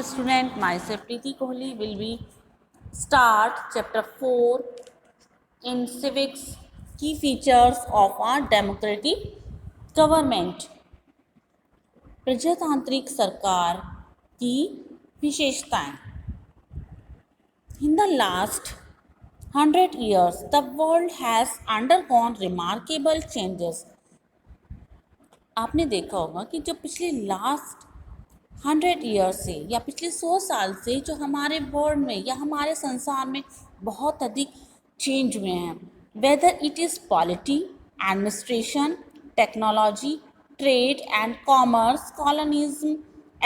student, myself Preeti Kohli will be start chapter 4 in civics, key features of our democratic government. प्रजातांत्रिक सरकार की विशेषताएं. In the last 100 years, the world has undergone remarkable changes. आपने देखा होगा कि जो पिछले लास्ट 100 ईयर से या पिछले 100 साल से जो हमारे वर्ल्ड में या हमारे संसार में बहुत अधिक चेंज हुए हैं. Whether it is polity, administration, technology, trade and commerce, colonialism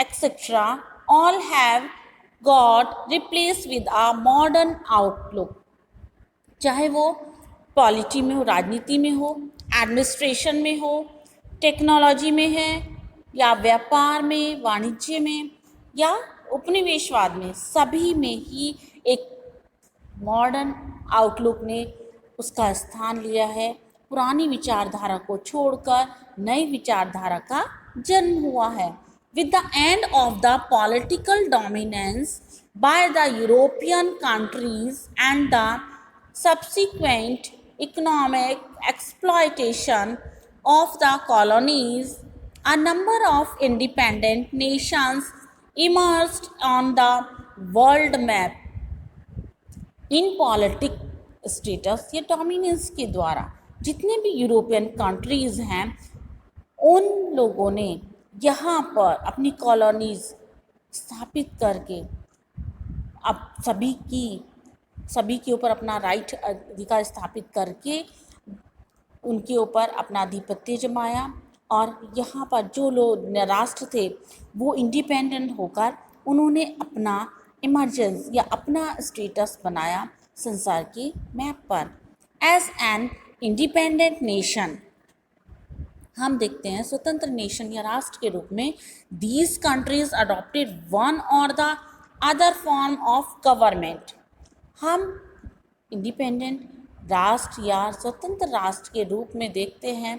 etcetera, all have got replace with a modern outlook. चाहे वो पॉलिटी में हो, राजनीति में हो, एडमिनिस्ट्रेशन में हो, टेक्नोलॉजी में है या व्यापार में, वाणिज्य में या उपनिवेशवाद में, सभी में ही एक मॉडर्न आउटलुक ने उसका स्थान लिया है. पुरानी विचारधारा को छोड़कर नई विचारधारा का जन्म हुआ है. With the end of the political dominance by the European countries and the subsequent economic exploitation of the colonies, a number of independent nations emerged on the world map. In politic status या dominance के द्वारा जितने भी European countries हैं, उन लोगों ने यहाँ पर अपनी कॉलोनीज़ स्थापित करके अब सभी के ऊपर अपना राइट अधिकार स्थापित करके उनके ऊपर अपना आधिपत्य जमाया. और यहाँ पर जो लोग राष्ट्र थे वो इंडिपेंडेंट होकर उन्होंने अपना इमर्जेंस या अपना स्टेटस बनाया संसार के मैप पर. एज एन इंडिपेंडेंट नेशन, हम देखते हैं स्वतंत्र नेशन या राष्ट्र के रूप में, दीज कंट्रीज अडॉप्टेड वन और the other form of government. हम इंडिपेंडेंट राष्ट्र या स्वतंत्र राष्ट्र के रूप में देखते हैं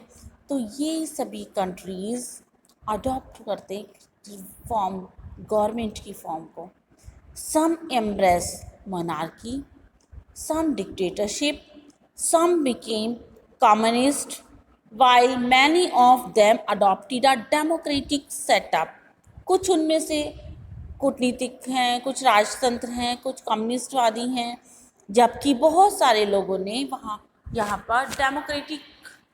तो ये सभी कंट्रीज़ अडॉप्ट करते फॉर्म, गवर्नमेंट की फॉर्म को. Some embrace monarchy, some dictatorship, some became communist, while many of them adopted a democratic setup. कुछ उनमें से कूटनीतिक हैं, कुछ राजतंत्र हैं, कुछ कम्युनिस्टवादी हैं, जबकि बहुत सारे लोगों ने यहाँ पर डेमोक्रेटिक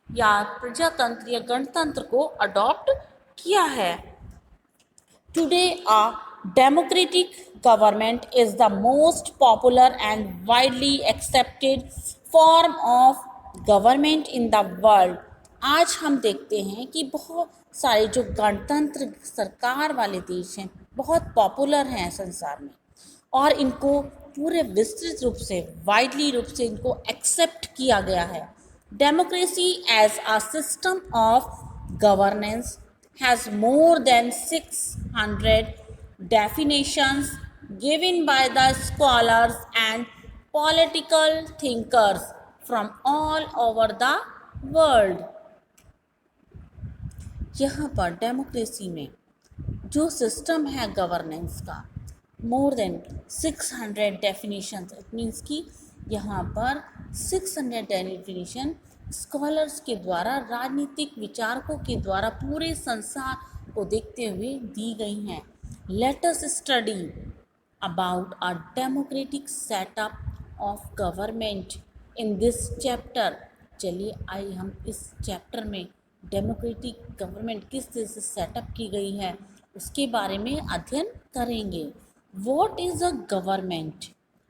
या प्रजातंत्र या गणतंत्र को अडॉप्ट किया है. Today a democratic government is the most popular and widely accepted form of government in the world. आज हम देखते हैं कि बहुत सारे जो गणतंत्र सरकार वाले देश हैं बहुत पॉपुलर हैं संसार में और इनको पूरे विस्तृत रूप से, वाइडली रूप से इनको एक्सेप्ट किया गया है. Democracy as a system of governance has more than 600 definitions given by the scholars and political thinkers from all over the world. यहाँ पर डेमोक्रेसी में जो सिस्टम है गवर्नेंस का, मोर देन 600 डेफिनेशंस. इट मीन्स कि यहाँ पर 600 डेफिनेशन स्कॉलर्स के द्वारा, राजनीतिक विचारकों के द्वारा पूरे संसार को देखते हुए दी गई हैं. Let us study about a democratic setup of government in this chapter. चलिए आइए हम इस चैप्टर में डेमोक्रेटिक गवर्नमेंट किस तरह से सेटअप की गई है उसके बारे में अध्ययन करेंगे. What is a government?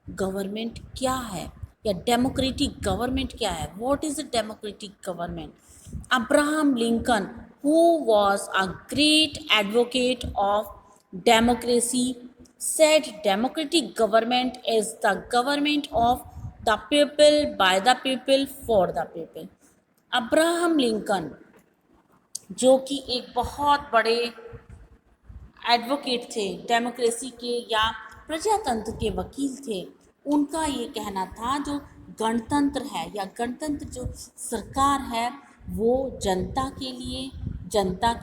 Government क्या है या डेमोक्रेटिक गवर्नमेंट क्या है? What is a democratic government? Abraham Lincoln, who was a great advocate of democracy, said democratic government is the government of the people, by the people, for the people. Abraham Lincoln जो कि एक बहुत बड़े advocate थे, democracy के या प्रजातंत्र के वकील थे, उनका ये कहना था जो गणतंत्र है या गणतंत्र जो सरकार है वो जनता के लिए, जनता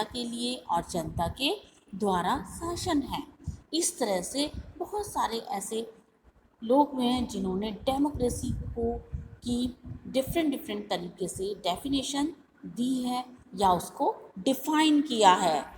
के लिए और जनता के द्वारा शासन है. इस तरह से बहुत सारे ऐसे लोग हुए हैं जिन्होंने डेमोक्रेसी को की डिफरेंट डिफरेंट तरीके से डेफिनेशन दी है या उसको डिफाइन किया है।